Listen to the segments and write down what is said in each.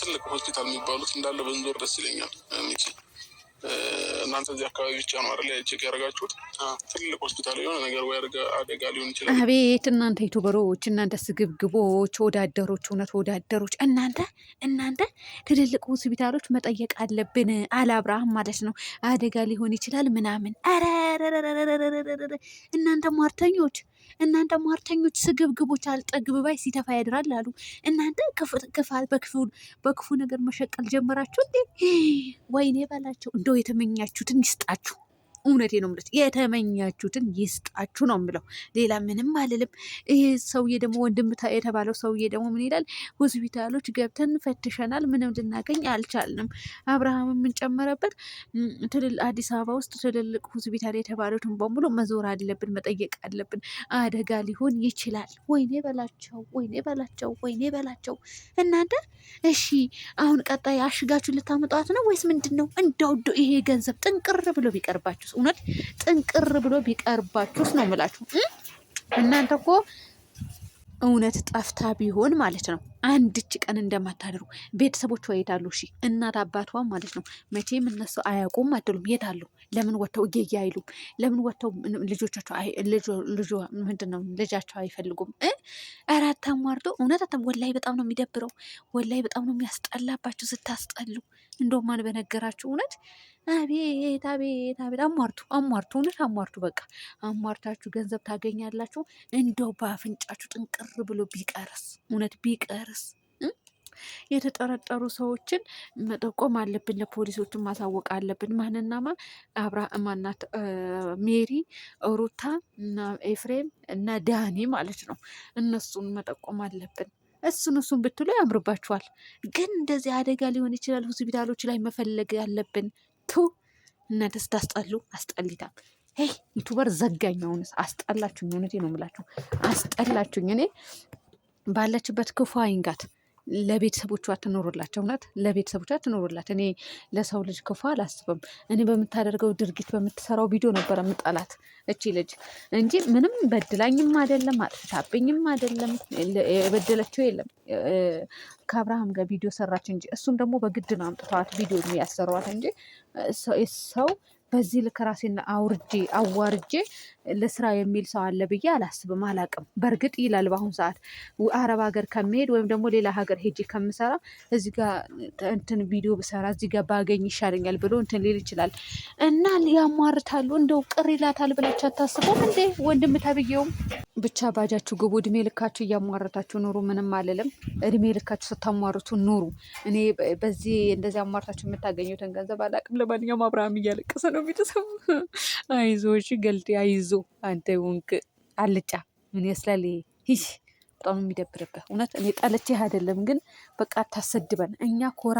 ትልቅ ሆስፒታል የሚባሉት እንዳለ በንዞር ደስ ይለኛል። እናንተ እዚህ አካባቢ ብቻ ነው አይደል ቼክ ያደረጋችሁት? ትልቅ ሆስፒታል የሆነ ነገር ወይ አደጋ ሊሆን ይችላል። አቤት እናንተ ዩቱበሮች፣ እናንተ ስግብግቦች፣ ወዳደሮች፣ እውነት ወዳደሮች፣ እናንተ ትልልቅ ሆስፒታሎች መጠየቅ አለብን አለ አብርሃም ማለት ነው። አደጋ ሊሆን ይችላል ምናምን። እናንተ ሟርተኞች፣ ስግብግቦች፣ አልጠግብ ባይ ሲተፋ ያድራል አሉ። እናንተ ክፋት በክፉ ነገር መሸቀል ጀመራችሁ እንዴ? ወይኔ በላቸው። እንደው የተመኛችሁትን ይስጣችሁ። እውነቴ ነው የምልህ፣ የተመኛችሁትን ይስጣችሁ ነው የምለው። ሌላ ምንም አልልም። ይሄ ሰውዬ ደግሞ ወንድም የተባለው ሰውዬ ደግሞ ምን ይላል? ሆስፒታሎች ገብተን ፈትሸናል፣ ምንም ልናገኝ አልቻልንም። አብርሃም የምንጨመረበት አዲስ አበባ ውስጥ ትልልቅ ሆስፒታል የተባሉትን በሙሉ መዞር አለብን፣ መጠየቅ አለብን። አደጋ ሊሆን ይችላል። ወይኔ በላቸው፣ ወይኔ በላቸው፣ ወይኔ በላቸው። እናንተ እሺ፣ አሁን ቀጣይ አሽጋችሁ ልታመጧት ነው ወይስ ምንድን ነው? እንደው ይሄ ገንዘብ ጥንቅር ብሎ ቢቀርባችሁ፣ እውነት ጥንቅር ብሎ ቢቀርባችሁስ ነው የምላችሁ። እናንተ እኮ እውነት ጠፍታ ቢሆን ማለት ነው አንድች ቀን እንደማታደሩ ቤተሰቦቿ የታሉ? እሺ እናት አባቷ ማለት ነው መቼም እነሱ አያውቁም አትሉም። የታሉ? ለምን ወጥተው እየየ አይሉም? ለምን ወጥተው ልጃቸው አይፈልጉም? ኧረ አታሟርቶ። እውነት ወላይ በጣም ነው የሚደብረው። ወላይ በጣም ነው የሚያስጠላባችሁ ስታስጠሉ። እንደውም ማን በነገራችሁ እውነት። አቤት አቤት አቤት! አሟርቱ፣ እውነት አሟርቱ። በቃ አሟርታችሁ ገንዘብ ታገኛላችሁ። እንደው በአፍንጫችሁ ጥንቅር ብሎ ቢቀርስ፣ እውነት ቢቀርስ። የተጠረጠሩ ሰዎችን መጠቆም አለብን፣ ለፖሊሶችን ማሳወቅ አለብን። ማንናማ ማናት? ሜሪ፣ ሩታ እና ኤፍሬም እና ዳኒ ማለት ነው። እነሱን መጠቆም አለብን። እሱን ብትሉ ያምርባችኋል። ግን እንደዚህ አደጋ ሊሆን ይችላል ሆስፒታሎች ላይ መፈለግ ያለብን። እናንተ ስታስጠሉ፣ አስጠሊታ ዩቱበር ዘጋኝ። አሁንስ አስጠላችሁኝ። እውነቴ ነው የምላችሁ፣ አስጠላችሁኝ። እኔ ባለችበት ክፉ አይንጋት። ለቤተሰቦቿ ትኖሩላቸው። እውነት ለቤተሰቦቿ ትኖሩላት። እኔ ለሰው ልጅ ክፉ አላስብም። እኔ በምታደርገው ድርጊት በምትሰራው ቪዲዮ ነበረ ምጣላት እቺ ልጅ እንጂ ምንም በድላኝም አይደለም አጥፍታብኝም አይደለም። የበደለችው የለም። ከአብርሃም ጋር ቪዲዮ ሰራች እንጂ እሱም ደግሞ በግድ ነው አምጥተዋት ቪዲዮ የሚያሰሯት እንጂ ሰው በዚህ ልክ ራሴን አዋርጄ ለስራ የሚል ሰው አለ ብዬ አላስብም። አላቅም። በእርግጥ ይላል በአሁኑ ሰዓት አረብ ሀገር ከመሄድ ወይም ደግሞ ሌላ ሀገር ሄጄ ከምሰራ እዚህ ጋር እንትን ቪዲዮ ብሰራ እዚህ ጋር ባገኝ ይሻለኛል ብሎ እንትን ሊል ይችላል። እና ያሟርታሉ። እንደው ቅር ይላታል ብላችሁ አታስቡም እንዴ? ወንድም ተብዬውም ብቻ ባጃችሁ ግቡ። እድሜ ልካችሁ እያሟረታችሁ ኑሩ። ምንም አልልም። እድሜ ልካችሁ ስታሟርቱ ኑሩ። እኔ በዚህ እንደዚህ አሟርታችሁ የምታገኙትን ገንዘብ አላቅም። ለማንኛውም አብርሃም እያለቀሰ ነው ቤተሰቡ። አይዞ እሺ፣ ገልጤ አይዞ። አንተ ወንክ አልጫ ምን ይመስላል ይሄ? በጣም የሚደብርብህ እውነት። እኔ ጠልቼህ አይደለም፣ ግን በቃ አታሰድበን። እኛ ኮራ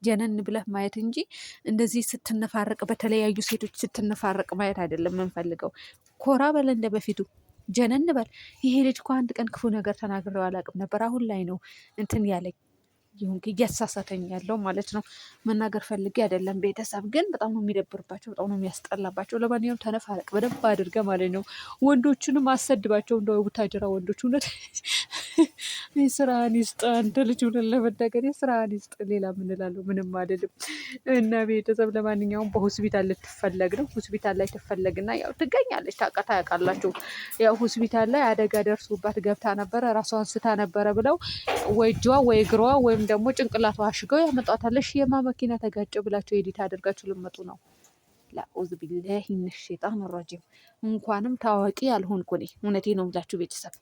ጀነን ብለህ ማየት እንጂ እንደዚህ ስትነፋረቅ፣ በተለያዩ ሴቶች ስትነፋረቅ ማየት አይደለም የምንፈልገው። ኮራ በለ እንደ በፊቱ ጀነን በል። ይሄ ልጅ እኮ አንድ ቀን ክፉ ነገር ተናግሬው አላውቅም ነበር። አሁን ላይ ነው እንትን ያለኝ እያሳሳተኝ ያለው ማለት ነው። መናገር ፈልጌ አይደለም። ቤተሰብ ግን በጣም ነው የሚደብርባቸው፣ በጣም ነው የሚያስጠላባቸው። ለማንኛውም ተነፋረቅ በደንብ አድርገ ማለት ነው። ወንዶችንም አሰድባቸው። እንደ ቡታጅራ ወንዶች እውነት ስራህን ይስጥ። አንተ ልጅ ሆነን ለመናገር ስራህን ይስጥ። ሌላ ምን እላለሁ? ምንም አይደለም። እና ቤተሰብ ለማንኛውም በሆስፒታል ልትፈለግ ነው። ሆስፒታል ላይ ትፈለግና ያው ትገኛለች። ታውቃላችሁ። ያው ሆስፒታል ላይ አደጋ ደርሶባት ገብታ ነበረ፣ ራሷን ስታ ነበረ ብለው ወይ እጇ ወይ እግሯ ወይም ደግሞ ጭንቅላቷ አሽገው ያመጣታለሽ። የማ መኪና ተጋጨ ብላችሁ ኤዲት አድርጋችሁ ልመጡ ነው። ለኡዝ ቢላሂ ሚነ ሸይጣን ረጂም። እንኳንም ታዋቂ ያልሆንኩ እኔ እውነቴ ነው ብላችሁ ቤተሰብ